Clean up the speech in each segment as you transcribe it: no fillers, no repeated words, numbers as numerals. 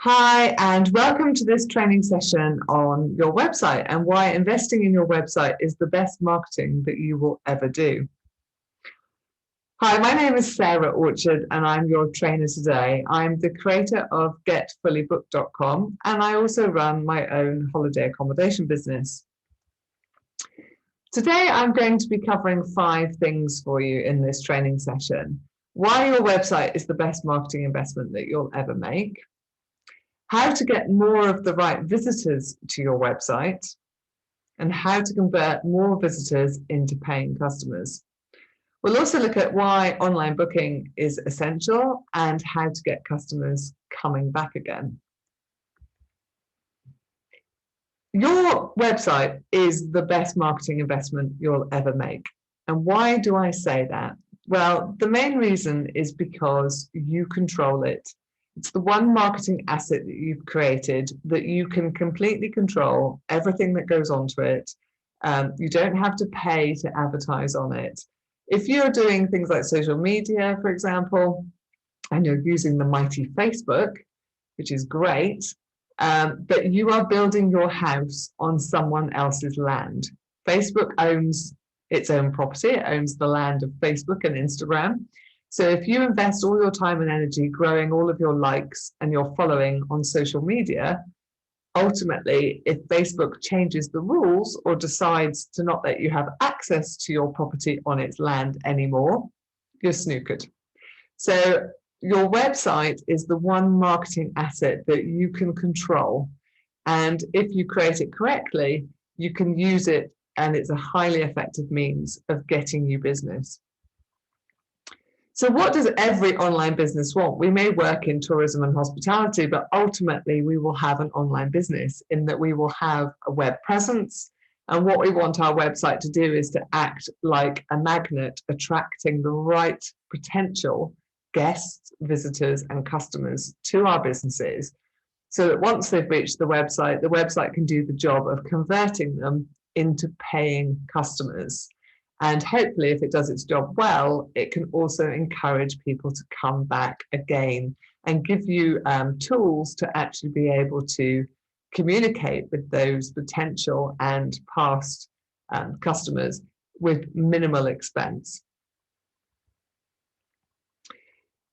Hi, and welcome to this training session on your website and why investing in your website is the best marketing that you will ever do. Hi, my name is Sarah Orchard and I'm your trainer today. I'm the creator of getfullybooked.com and I also run my own holiday accommodation business. Today, I'm going to be covering 5 things for you in this training session. Why your website is the best marketing investment that you'll ever make. How to get more of the right visitors to your website, and how to convert more visitors into paying customers. We'll also look at why online booking is essential and how to get customers coming back again. Your website is the best marketing investment you'll ever make. And why do I say that? Well, the main reason is because you control it. It's the one marketing asset that you've created that you can completely control everything that goes onto it. You don't have to pay to advertise on it. If you're doing things like social media, for example, and you're using the mighty Facebook, which is great, but you are building your house on someone else's land. Facebook owns its own property. It owns the land of Facebook and Instagram. So if you invest all your time and energy growing all of your likes and your following on social media, ultimately, if Facebook changes the rules or decides to not let you have access to your property on its land anymore, you're snookered. So your website is the one marketing asset that you can control. And if you create it correctly, you can use it, and it's a highly effective means of getting you business. So what does every online business want? We may work in tourism and hospitality, but ultimately we will have an online business in that we will have a web presence. And what we want our website to do is to act like a magnet, attracting the right potential guests, visitors, and customers to our businesses, so that once they've reached the website can do the job of converting them into paying customers. And hopefully, if it does its job well, it can also encourage people to come back again and give you tools to actually be able to communicate with those potential and past customers with minimal expense.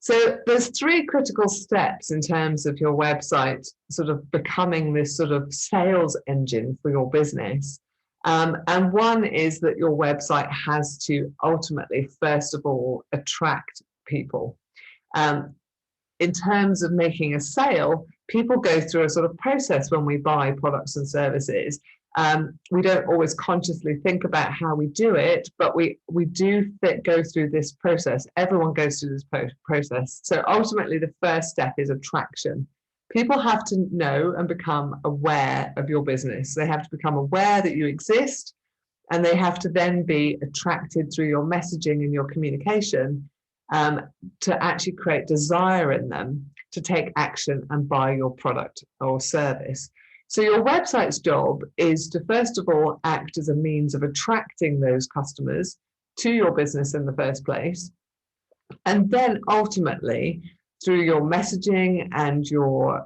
So there's 3 critical steps in terms of your website sort of becoming this sort of sales engine for your business. And one is that your website has to ultimately, first of all, attract people. In terms of making a sale, people go through a sort of process when we buy products and services. We don't always consciously think about how we do it, but we do go through this process. Everyone goes through this process. So ultimately, the first step is attraction. People have to know and become aware of your business. They have to become aware that you exist, and they have to then be attracted through your messaging and your communication to actually create desire in them to take action and buy your product or service. So your website's job is to, first of all, act as a means of attracting those customers to your business in the first place. And then ultimately, through your messaging and your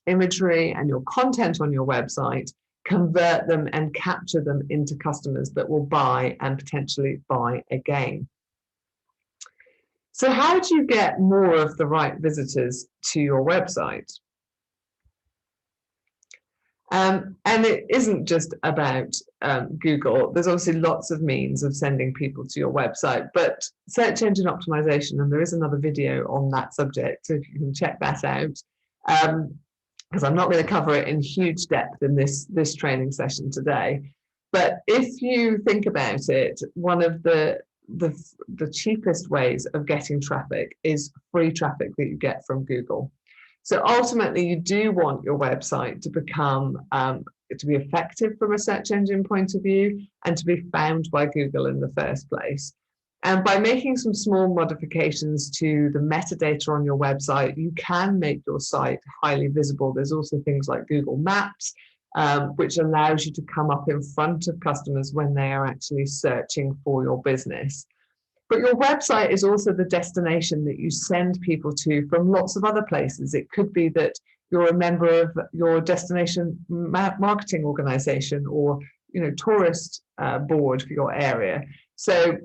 imagery and your content on your website, convert them and capture them into customers that will buy and potentially buy again. So how do you get more of the right visitors to your website? And it isn't just about Google. There's obviously lots of means of sending people to your website, but search engine optimization, and there is another video on that subject, so if you can check that out, because I'm not going to cover it in huge depth in this training session today. But if you think about it, one of the cheapest ways of getting traffic is free traffic that you get from Google. So ultimately, you do want your website to become, to be effective from a search engine point of view and to be found by Google in the first place. And by making some small modifications to the metadata on your website, you can make your site highly visible. There's also things like Google Maps, which allows you to come up in front of customers when they are actually searching for your business. But your website is also the destination that you send people to from lots of other places. It could be that you're a member of your destination marketing organization, or tourist board for your area. So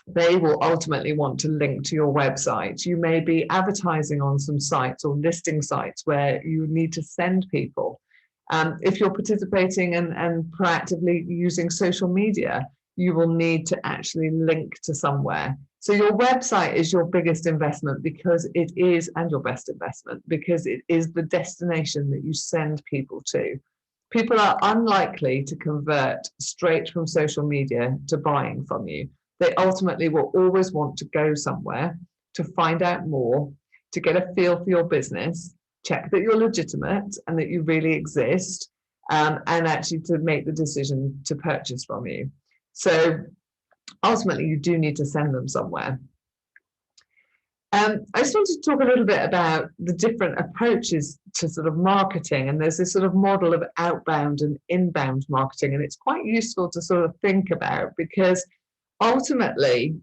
they will ultimately want to link to your website. You may be advertising on some sites or listing sites where you need to send people. If you're participating and proactively using social media, you will need to actually link to somewhere. So your website is your biggest investment, because it is, and your best investment, because it is the destination that you send people to. People are unlikely to convert straight from social media to buying from you. They ultimately will always want to go somewhere to find out more, to get a feel for your business, check that you're legitimate and that you really exist, and actually to make the decision to purchase from you. So ultimately, you do need to send them somewhere. I just wanted to talk a little bit about the different approaches to sort of marketing. And there's this sort of model of outbound and inbound marketing. And it's quite useful to sort of think about, because ultimately,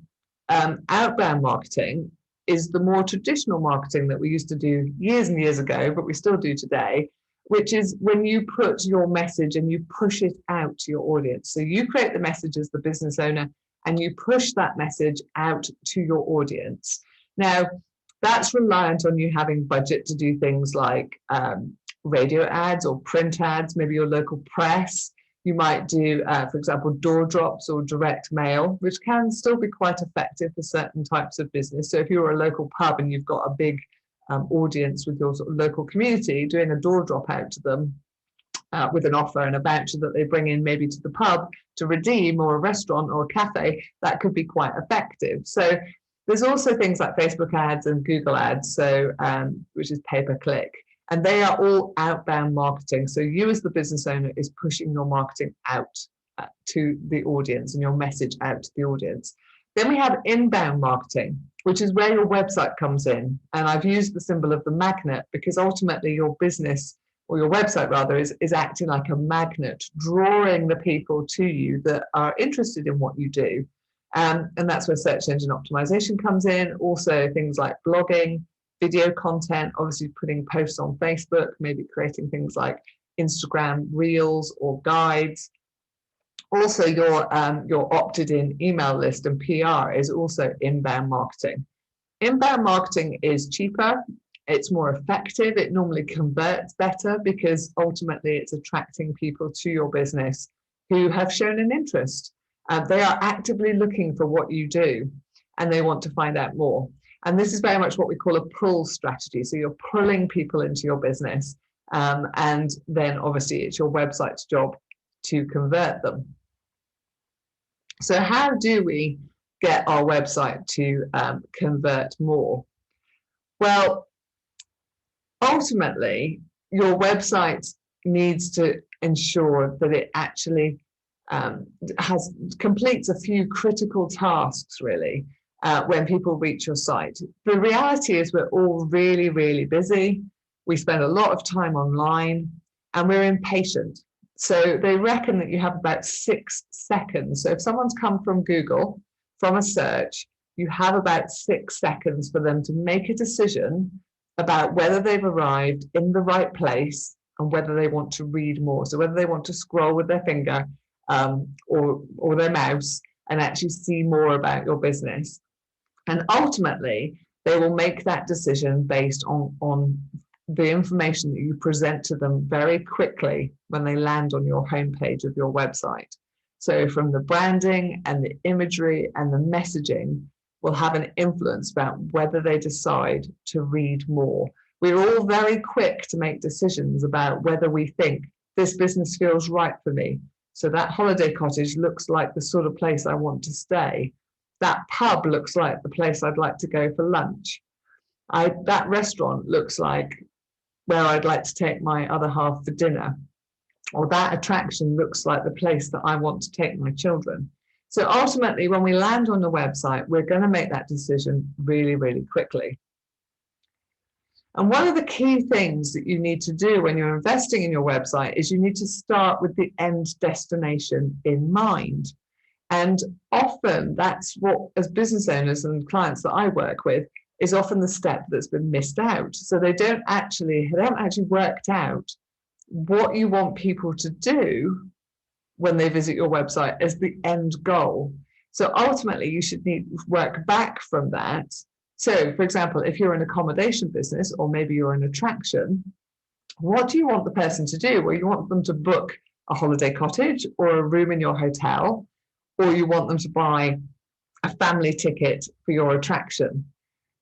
outbound marketing is the more traditional marketing that we used to do years and years ago, but we still do today, which is when you put your message and you push it out to your audience. So you create the message as the business owner, and you push that message out to your audience. Now, that's reliant on you having budget to do things like radio ads or print ads, maybe your local press. You might do, for example, door drops or direct mail, which can still be quite effective for certain types of business. So if you're a local pub and you've got a big audience with your sort of local community, doing a door drop out to them with an offer and a voucher that they bring in maybe to the pub to redeem, or a restaurant or a cafe, that could be quite effective. So there's also things like Facebook ads and Google ads, so which is pay-per-click. And they are all outbound marketing. So you as the business owner is pushing your marketing out to the audience and your message out to the audience. Then we have inbound marketing, which is where your website comes in. And I've used the symbol of the magnet because ultimately your business, or your website rather, is acting like a magnet, drawing the people to you that are interested in what you do. And that's where search engine optimization comes in. Also things like blogging, video content, obviously putting posts on Facebook, maybe creating things like Instagram Reels or guides. Also your opted-in email list and PR is also inbound marketing. Inbound marketing is cheaper, it's more effective, it normally converts better because ultimately it's attracting people to your business who have shown an interest. They are actively looking for what you do and they want to find out more. And this is very much what we call a pull strategy. So you're pulling people into your business, and then obviously it's your website's job to convert them. So how do we get our website to convert more? Well, ultimately, your website needs to ensure that it actually completes a few critical tasks, really, when people reach your site. The reality is we're all really, really busy. We spend a lot of time online and we're impatient. So they reckon that you have about 6 seconds. So if someone's come from Google, from a search, you have about 6 seconds for them to make a decision about whether they've arrived in the right place and whether they want to read more. So whether they want to scroll with their finger or their mouse and actually see more about your business. And ultimately, they will make that decision based on the information that you present to them very quickly when they land on your homepage of your website. So from the branding and the imagery and the messaging will have an influence about whether they decide to read more. We're all very quick to make decisions about whether we think this business feels right for me. So that holiday cottage looks like the sort of place I want to stay. That pub looks like the place I'd like to go for lunch. That restaurant looks like where I'd like to take my other half for dinner. Or that attraction looks like the place that I want to take my children. So ultimately, when we land on the website, we're going to make that decision really, really quickly. And one of the key things that you need to do when you're investing in your website is you need to start with the end destination in mind. And often that's what, as business owners and clients that I work with, is often the step that's been missed out. So they haven't actually worked out what you want people to do when they visit your website as the end goal. So ultimately, you should need work back from that. So, for example, if you're an accommodation business, or maybe you're an attraction, what do you want the person to do? Well, you want them to book a holiday cottage or a room in your hotel, or you want them to buy a family ticket for your attraction.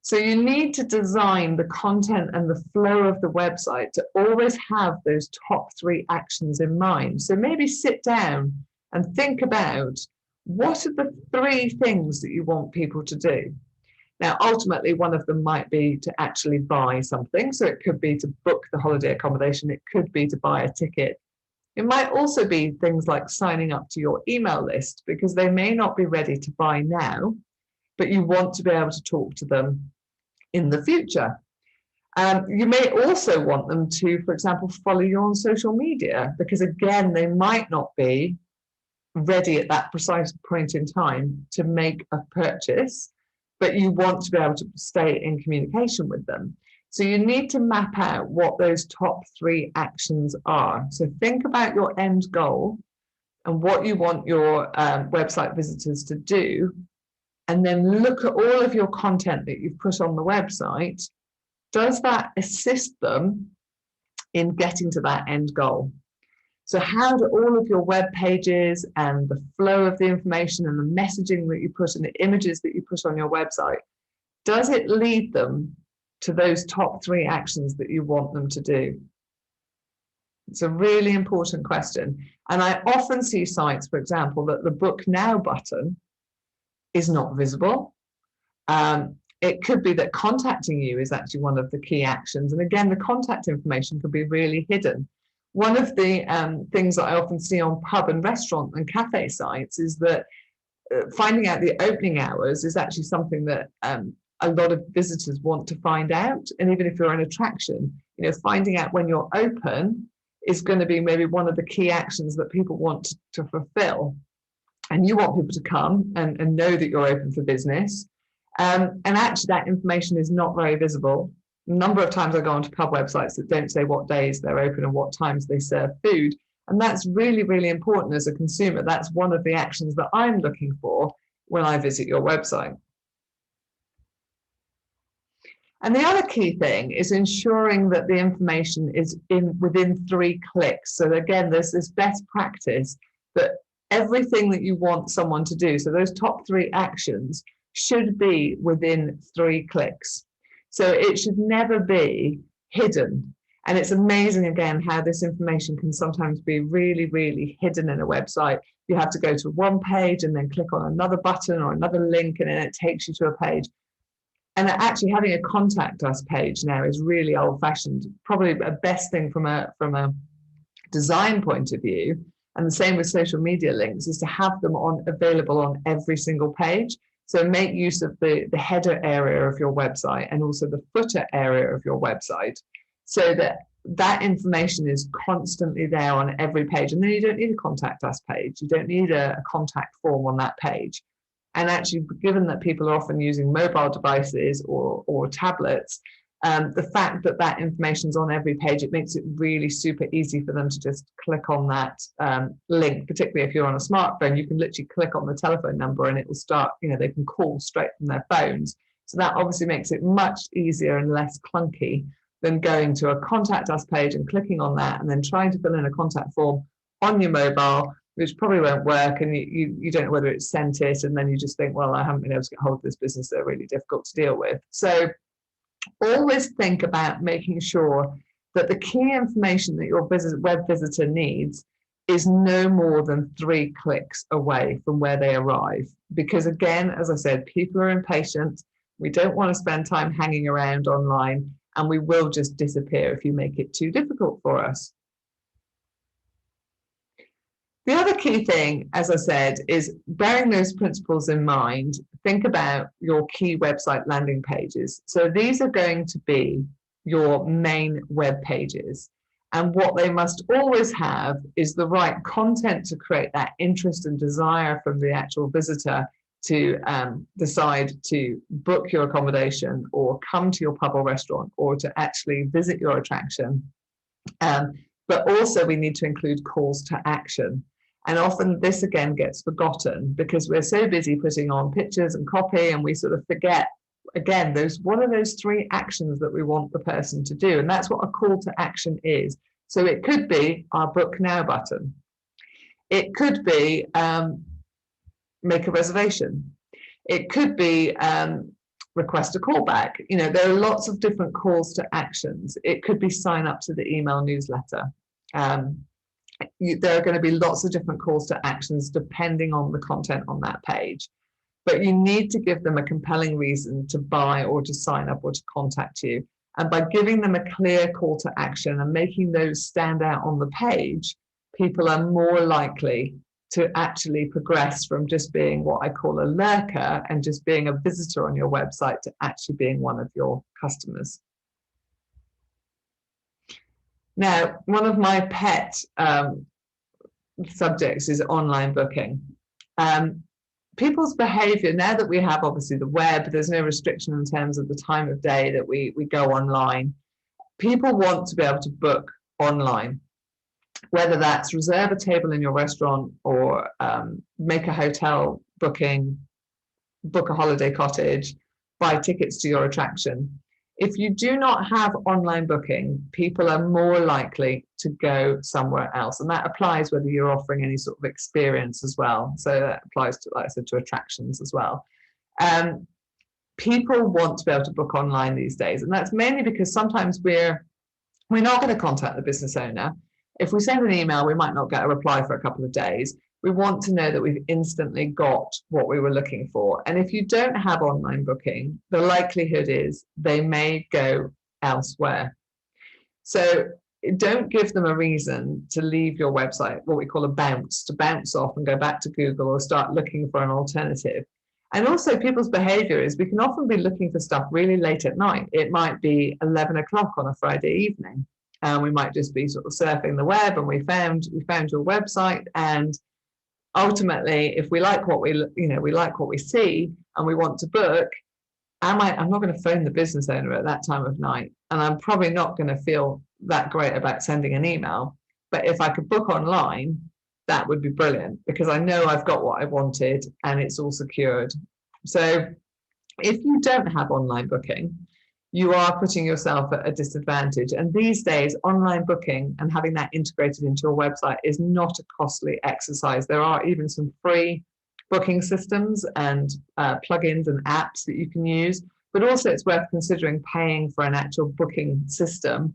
So you need to design the content and the flow of the website to always have those top 3 actions in mind. So maybe sit down and think about, what are the 3 things that you want people to do? Now, ultimately, one of them might be to actually buy something. So it could be to book the holiday accommodation. It could be to buy a ticket. It might also be things like signing up to your email list, because they may not be ready to buy now, but you want to be able to talk to them in the future. You may also want them to, for example, follow you on social media, because again, they might not be ready at that precise point in time to make a purchase, but you want to be able to stay in communication with them. So you need to map out what those top 3 actions are. So think about your end goal and what you want your website visitors to do, and then look at all of your content that you've put on the website. Does that assist them in getting to that end goal? So how do all of your web pages and the flow of the information and the messaging that you put and the images that you put on your website, does it lead them to those top 3 actions that you want them to do? It's a really important question. And I often see sites, for example, that the book now button is not visible. It could be that contacting you is actually one of the key actions. And again, the contact information could be really hidden. One of the things that I often see on pub and restaurant and cafe sites is that finding out the opening hours is actually something that a lot of visitors want to find out. And even if you're an attraction, finding out when you're open is going to be maybe one of the key actions that people want to fulfill. And you want people to come and know that you're open for business. And actually that information is not very visible. A number of times I go onto pub websites that don't say what days they're open and what times they serve food. And that's really, really important as a consumer. That's one of the actions that I'm looking for when I visit your website. And the other key thing is ensuring that the information is within 3 clicks. So again, there's this best practice that everything that you want someone to do, so those top 3 actions, should be within 3 clicks. So it should never be hidden. And it's amazing, again, how this information can sometimes be really, really hidden in a website. You have to go to one page and then click on another button or another link, and then it takes you to a page. And actually having a contact us page now is really old-fashioned, probably a best thing from a design point of view. And the same with social media links, is to have them available on every single page. So make use of the header area of your website and also the footer area of your website, so that information is constantly there on every page. And then you don't need a contact us page. You don't need a contact form on that page. And actually, given that people are often using mobile devices or tablets, the fact that that information is on every page, it makes it really super easy for them to just click on that link. Particularly if you're on a smartphone, you can literally click on the telephone number and it will start, they can call straight from their phones. So that obviously makes it much easier and less clunky than going to a contact us page and clicking on that and then trying to fill in a contact form on your mobile, which probably won't work, and you don't know whether it's sent it, and then you just think, well, I haven't been able to get hold of this business, they're really difficult to deal with. So always think about making sure that the key information that your web visitor needs is no more than 3 clicks away from where they arrive. Because again, as I said, people are impatient. We don't want to spend time hanging around online, and we will just disappear if you make it too difficult for us. The other key thing, as I said, is bearing those principles in mind. Think about your key website landing pages. So these are going to be your main web pages. And what they must always have is the right content to create that interest and desire from the actual visitor to decide to book your accommodation or come to your pub or restaurant or to actually visit your attraction. But also we need to include calls to action. And often this again gets forgotten because we're so busy putting on pictures and copy, and we sort of forget, again, what are those 3 actions that we want the person to do? And that's what a call to action is. So it could be our book now button. It could be make a reservation. It could be request a callback. There are lots of different calls to actions. It could be sign up to the email newsletter. There are going to be lots of different calls to actions depending on the content on that page. But you need to give them a compelling reason to buy or to sign up or to contact you. And by giving them a clear call to action and making those stand out on the page, people are more likely to actually progress from just being what I call a lurker and just being a visitor on your website to actually being one of your customers. Now, one of my pet subjects is online booking. People's behavior, now that we have obviously the web, there's no restriction in terms of the time of day that we go online. People want to be able to book online, whether that's reserve a table in your restaurant or make a hotel booking, book a holiday cottage, buy tickets to your attraction. If you do not have online booking, people are more likely to go somewhere else. And that applies whether you're offering any sort of experience as well. So that applies to, like I said, to attractions as well. People want to be able to book online these days. And that's mainly because sometimes we're not going to contact the business owner. If we send an email, we might not get a reply for a couple of days. We want to know that we've instantly got what we were looking for. And if you don't have online booking, the likelihood is they may go elsewhere. So don't give them a reason to leave your website, what we call a bounce, to bounce off and go back to Google or start looking for an alternative. And also people's behavior is we can often be looking for stuff really late at night. It might be 11 o'clock on a Friday evening. And we might just be sort of surfing the web and we found your website, and ultimately, if we like what we like what we see and we want to book, I'm not going to phone the business owner at that time of night, and I'm probably not going to feel that great about sending an email. But if I could book online, that would be brilliant because I know I've got what I wanted and it's all secured. So if you don't have online booking, you are putting yourself at a disadvantage. And these days, online booking and having that integrated into your website is not a costly exercise. There are even some free booking systems and plugins and apps that you can use, but also it's worth considering paying for an actual booking system,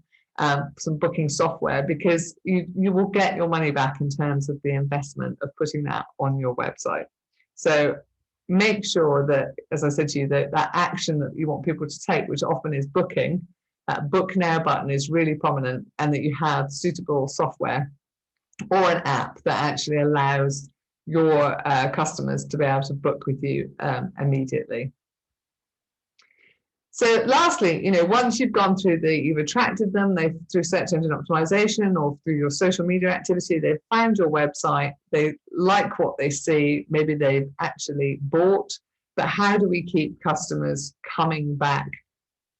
some booking software, because you will get your money back in terms of the investment of putting that on your website. So make sure that, as I said to you, that action that you want people to take, which often is booking, that book now button is really prominent, and that you have suitable software or an app that actually allows your customers to be able to book with you immediately. So lastly, once you've gone through you've attracted them, through search engine optimization or through your social media activity, they've found your website, they like what they see, maybe they've actually bought, but how do we keep customers coming back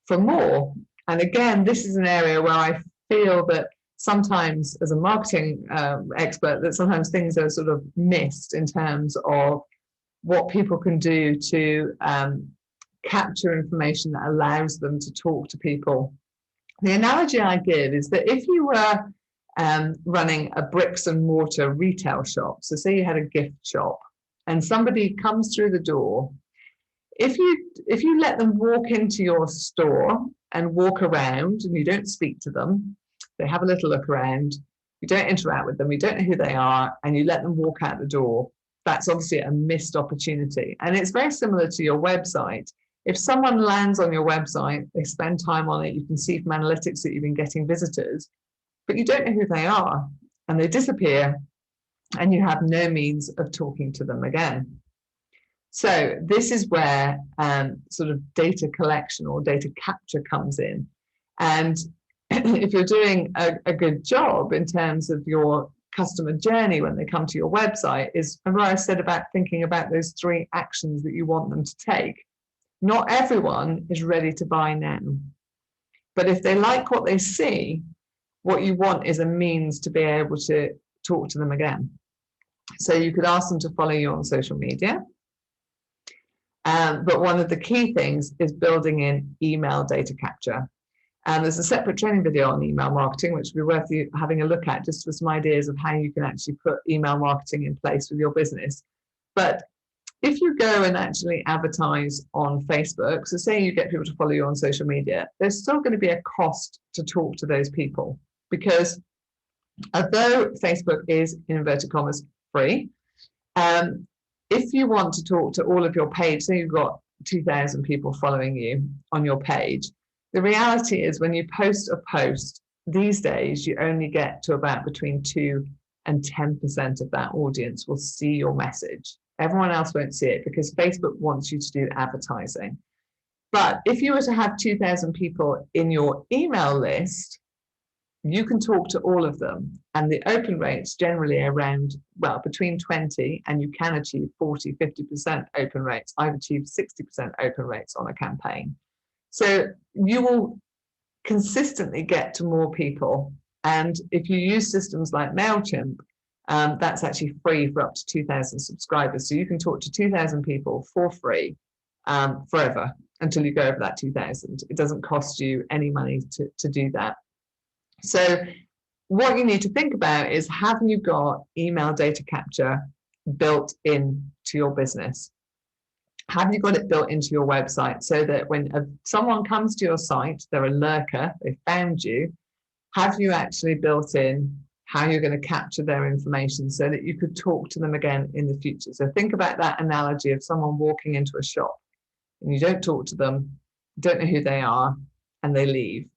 for more? And again, this is an area where I feel that sometimes as a marketing expert, that sometimes things are sort of missed in terms of what people can do to capture information that allows them to talk to people. The analogy I give is that if you were running a bricks and mortar retail shop, so say you had a gift shop and somebody comes through the door, if you let them walk into your store and walk around and you don't speak to them, they have a little look around, you don't interact with them, you don't know who they are, and you let them walk out the door, that's obviously a missed opportunity. And it's very similar to your website. If someone lands on your website, they spend time on it, you can see from analytics that you've been getting visitors, but you don't know who they are, and they disappear, and you have no means of talking to them again. So this is where sort of data collection or data capture comes in. And if you're doing a good job in terms of your customer journey when they come to your website is, remember I said about thinking about those 3 actions that you want them to take. Not everyone is ready to buy now. But if they like what they see, what you want is a means to be able to talk to them again. So you could ask them to follow you on social media. But one of the key things is building in email data capture. And there's a separate training video on email marketing, which would be worth you having a look at, just for some ideas of how you can actually put email marketing in place with your business. But if you go and actually advertise on Facebook, so say you get people to follow you on social media, there's still going to be a cost to talk to those people, because although Facebook is, in inverted commas, free, if you want to talk to all of your page, say you've got 2,000 people following you on your page, the reality is when you post a post these days, you only get to about between 2 and 10% of that audience will see your message. Everyone else won't see it because Facebook wants you to do advertising. But if you were to have 2,000 people in your email list, you can talk to all of them. And the open rate's generally around, well, between 20, and you can achieve 40, 50% open rates. I've achieved 60% open rates on a campaign. So you will consistently get to more people. And if you use systems like MailChimp, that's actually free for up to 2,000 subscribers. So you can talk to 2,000 people for free forever until you go over that 2,000. It doesn't cost you any money to do that. So what you need to think about is, have you got email data capture built into your business? Have you got it built into your website so that when someone comes to your site, they're a lurker, they found you, have you actually built in how you're going to capture their information so that you could talk to them again in the future? So think about that analogy of someone walking into a shop and you don't talk to them, don't know who they are, and they leave.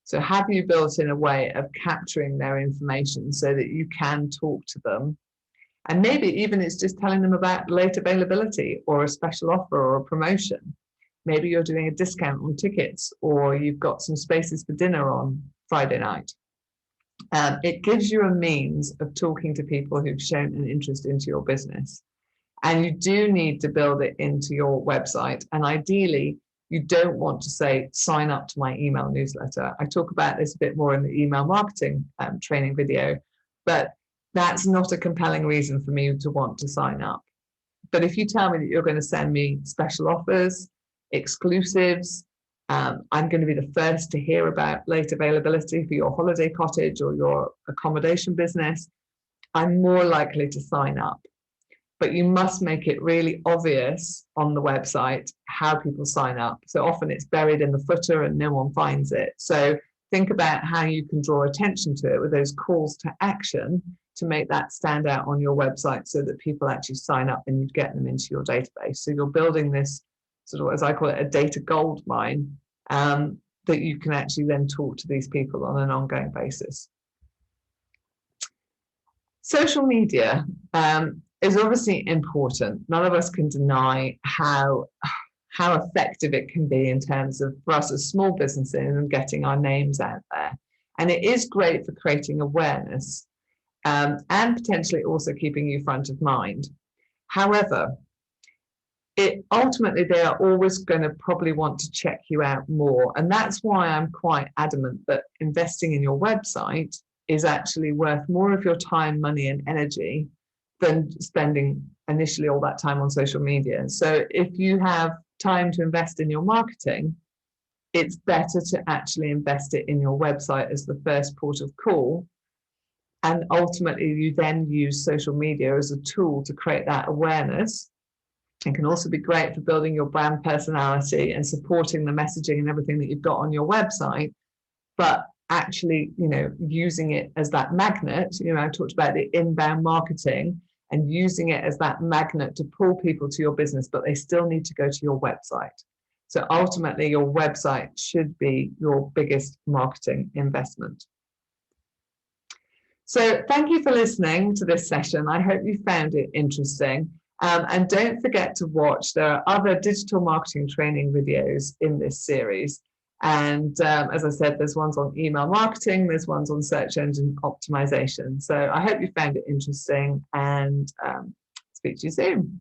So have you built in a way of capturing their information so that you can talk to them? And maybe even it's just telling them about late availability or a special offer or a promotion. Maybe you're doing a discount on tickets, or you've got some spaces for dinner on Friday night. It gives you a means of talking to people who've shown an interest into your business. And you do need to build it into your website. And ideally, you don't want to say, sign up to my email newsletter. I talk about this a bit more in the email marketing training video, but that's not a compelling reason for me to want to sign up. But if you tell me that you're going to send me special offers, exclusives, I'm going to be the first to hear about late availability for your holiday cottage or your accommodation business, I'm more likely to sign up. But you must make it really obvious on the website how people sign up. So often it's buried in the footer and no one finds it. So think about how you can draw attention to it with those calls to action to make that stand out on your website so that people actually sign up and you get them into your database. So you're building this sort of, as I call it, a data gold mine that you can actually then talk to these people on an ongoing basis. Social media is obviously important. None of us can deny how effective it can be in terms of, for us as small businesses, and getting our names out there. And it is great for creating awareness and potentially also keeping you front of mind. However, ultimately they are always going to probably want to check you out more. And that's why I'm quite adamant that investing in your website is actually worth more of your time, money, and energy than spending initially all that time on social media. So if you have time to invest in your marketing, it's better to actually invest it in your website as the first port of call. And ultimately, you then use social media as a tool to create that awareness. It can also be great for building your brand personality and supporting the messaging and everything that you've got on your website. But actually, using it as that magnet, I talked about the inbound marketing and using it as that magnet to pull people to your business, but they still need to go to your website. So ultimately, your website should be your biggest marketing investment. So thank you for listening to this session. I hope you found it interesting. And don't forget to watch, there are other digital marketing training videos in this series. And as I said, there's ones on email marketing, there's ones on search engine optimization. So I hope you found it interesting, and speak to you soon.